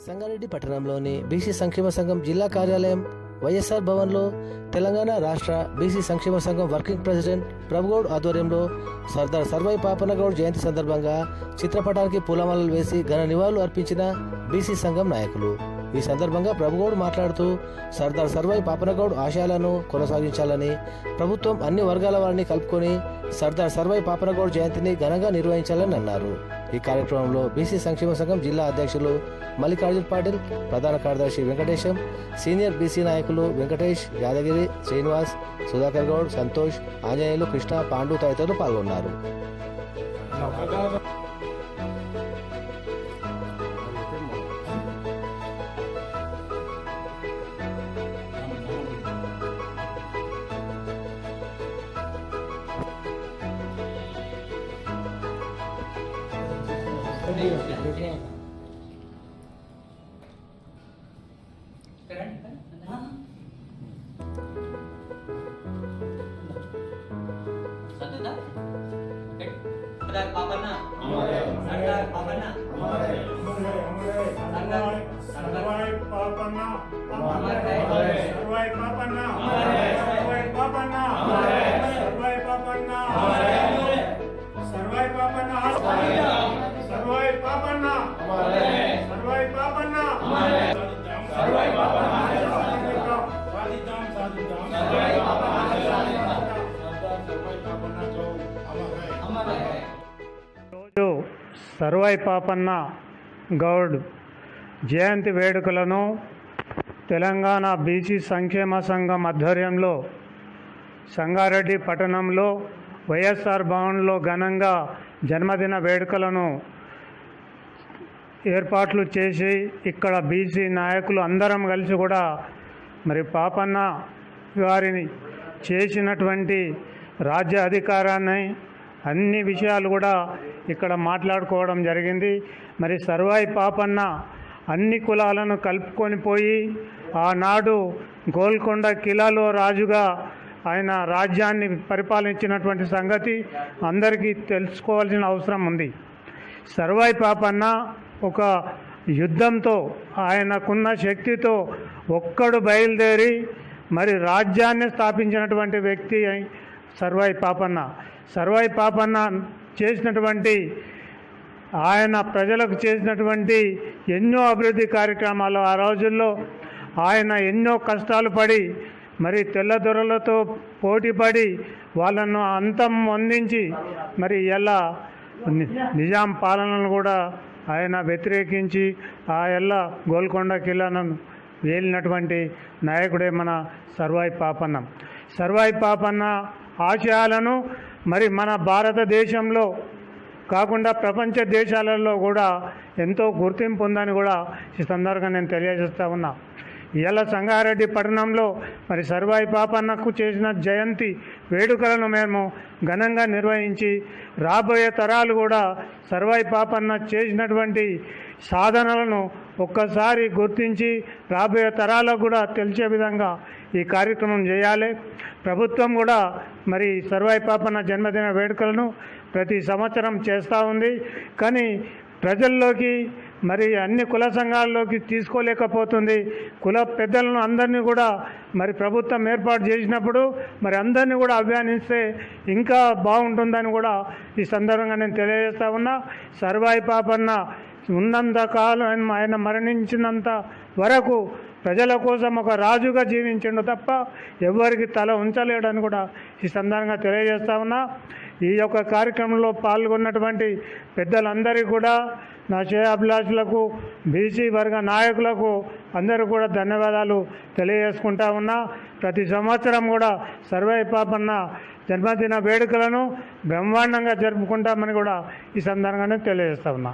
సంగారెడ్డి పట్టణంలోని బీసీ సంక్షేమ సంఘం జిల్లా కార్యాలయం వైఎస్ఆర్ భవన్లో తెలంగాణ రాష్ట్ర బీసీ సంక్షేమ సంఘం వర్కింగ్ ప్రెసిడెంట్ ప్రభుగౌడ్ ఆధ్వర్యంలో సర్దార్ సర్వాయి పాపన్నగౌడ్ జయంతి సందర్భంగా చిత్రపటానికి పూలమాలలు వేసి ఘన నివాళులు అర్పించిన బీసీ సంఘం నాయకులు. ఈ సందర్భంగా ప్రభుగౌడ్ మాట్లాడుతూ సర్దార్ సర్వాయి పాపన్నగౌడ్ ఆశయాలను కొనసాగించాలని, ప్రభుత్వం అన్ని వర్గాల వారిని కలుపుకొని సర్దార్ సర్వాయి పాపన్నగౌడ్ జయంతిని ఘనంగా నిర్వహించాలని అన్నారు. ఈ కార్యక్రమంలో బీసీ సంక్షేమ సంఘం జిల్లా అధ్యక్షులు మల్లికార్జున్ పాటిల్, ప్రధాన కార్యదర్శి వెంకటేశం, సీనియర్ బీసీ నాయకులు వెంకటేష్, యాదగిరి, శ్రీనివాస్, సుధాకర్ గౌడ్, సంతోష్, ఆంజనేయులు, కృష్ణ, పాండు తదితరులు పాల్గొన్నారు. సర్వాయి పాపన్న గౌడ్ జయంతి వేడుకలను తెలంగాణ బీసీ సంక్షేమ సంఘం ఆధ్వర్యంలో సంగారెడ్డి పట్టణంలో వైఎస్ఆర్ భవన్లో ఘనంగా జన్మదిన వేడుకలను ఏర్పాట్లు చేసి ఇక్కడ బీసీ నాయకులు అందరం కలిసి కూడా మరి పాపన్న గారిని చేసినటువంటి రాజ్య అధికారాన్ని అన్ని విషయాలు కూడా ఇక్కడ మాట్లాడుకోవడం జరిగింది. మరి సర్వాయి పాపన్న అన్ని కులాలను కలుపుకొని పోయి ఆనాడు గోల్కొండ కిలాలో రాజుగా ఆయన రాజ్యాన్ని పరిపాలించినటువంటి సంగతి అందరికీ తెలుసుకోవాల్సిన అవసరం ఉంది. సర్వాయి పాపన్న ఒక యుద్ధంతో ఆయనకున్న శక్తితో ఒక్కడు బయలుదేరి మరి రాజ్యాన్ని స్థాపించినటువంటి వ్యక్తి సర్వాయి పాపన్న. సర్వాయి పాపన్న చేసినటువంటి ఆయన ప్రజలకు చేసినటువంటి ఎన్నో అభివృద్ధి కార్యక్రమాలు, ఆ రోజుల్లో ఆయన ఎన్నో కష్టాలు పడి మరి తెల్లదొరలతో పోటీపడి వాళ్ళను అంతం అందించి మరి ఎలా నిజాం పాలనను కూడా ఆయన వ్యతిరేకించి ఆ ఎల్ల గోల్కొండ కిలాను వేలినటువంటి నాయకుడే మన సర్వాయి పాపన్న. సర్వాయి పాపన్న ఆశయాలను మరి మన భారతదేశంలో కాకుండా ప్రపంచ దేశాలలో కూడా ఎంతో గుర్తింపు ఉందని కూడా ఈ సందర్భంగా నేను తెలియజేస్తూ ఉన్నా. ఇవాళ సంగారెడ్డి పట్టణంలో మరి సర్వాయి పాపన్నకు చేసిన జయంతి వేడుకలను మేము ఘనంగా నిర్వహించి రాబోయే తరాలు కూడా సర్వాయి పాపన్న చేసినటువంటి సాధనలను ఒక్కసారి గుర్తించి రాబోయే తరాలకు కూడా తెలిసే విధంగా ఈ కార్యక్రమం చేయాలి. ప్రభుత్వం కూడా మరి సర్వాయి పాపన్న జన్మదిన వేడుకలను ప్రతి సంవత్సరం చేస్తూ ఉంది. కానీ ప్రజల్లోకి మరి అన్ని కుల సంఘాల్లోకి తీసుకోలేకపోతుంది. కుల పెద్దలను అందరినీ కూడా మరి ప్రభుత్వం ఏర్పాటు చేసినప్పుడు మరి అందరినీ కూడా అభియానిస్తే ఇంకా బాగుంటుందని కూడా ఈ సందర్భంగా నేను తెలియజేస్తా ఉన్నా. సర్వాయి పాపన్న ఉన్నంత కాలం ఆయన మరణించినంత వరకు ప్రజల కోసం ఒక రాజుగా జీవించిండు తప్ప ఎవరికి తల ఉంచలేడని కూడా ఈ సందర్భంగా తెలియజేస్తా ఉన్నా. ఈ యొక్క కార్యక్రమంలో పాల్గొన్నటువంటి పెద్దలందరికీ కూడా నా శ్రేయాభిలాషులకు, బీసీ వర్గ నాయకులకు అందరూ కూడా ధన్యవాదాలు తెలియజేసుకుంటా ఉన్నా. ప్రతి సంవత్సరం కూడా సర్వాయి పాపన్న జన్మదిన వేడుకలను బ్రహ్మాండంగా జరుపుకుంటామని కూడా ఈ సందర్భంగానే తెలియజేస్తా ఉన్నా.